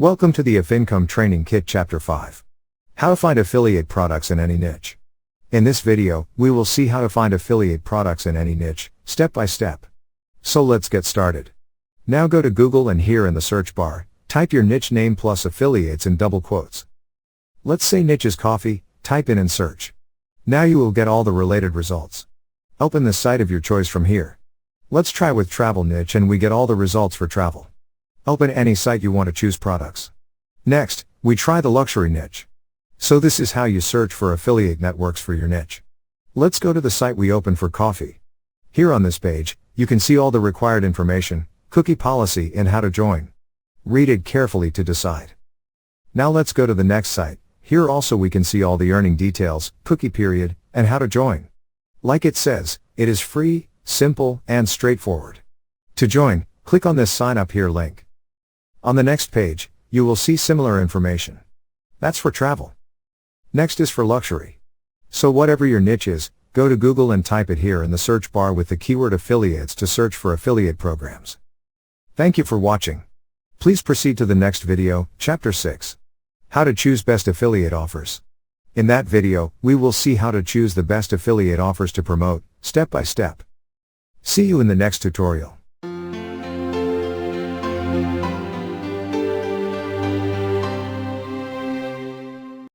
Welcome to the Affincome Training Kit Chapter 5. How to find affiliate products in any niche. In this video, we will see how to find affiliate products in any niche, step by step. So let's get started. Now go to Google and here in the search bar, type your niche name plus affiliates in double quotes. Let's say niche is coffee, type in and search. Now you will get all the related results. Open the site of your choice from here. Let's try with travel niche and we get all the results for travel. Open any site you want to choose products. Next, we try the luxury niche. So this is how you search for affiliate networks for your niche. Let's go to the site we opened for coffee. Here on this page, you can see all the required information, cookie policy and how to join. Read it carefully to decide. Now let's go to the next site. Here also we can see all the earning details, cookie period, and how to join. Like it says, it is free, simple, and straightforward. To join, click on this sign up here link. On the next page, you will see similar information. That's for travel. Next is for luxury. So whatever your niche is, go to Google and type it here in the search bar with the keyword affiliates to search for affiliate programs. Thank you for watching. Please proceed to the next video, Chapter 6. How to choose best affiliate offers. In that video, we will see how to choose the best affiliate offers to promote, step by step. See you in the next tutorial.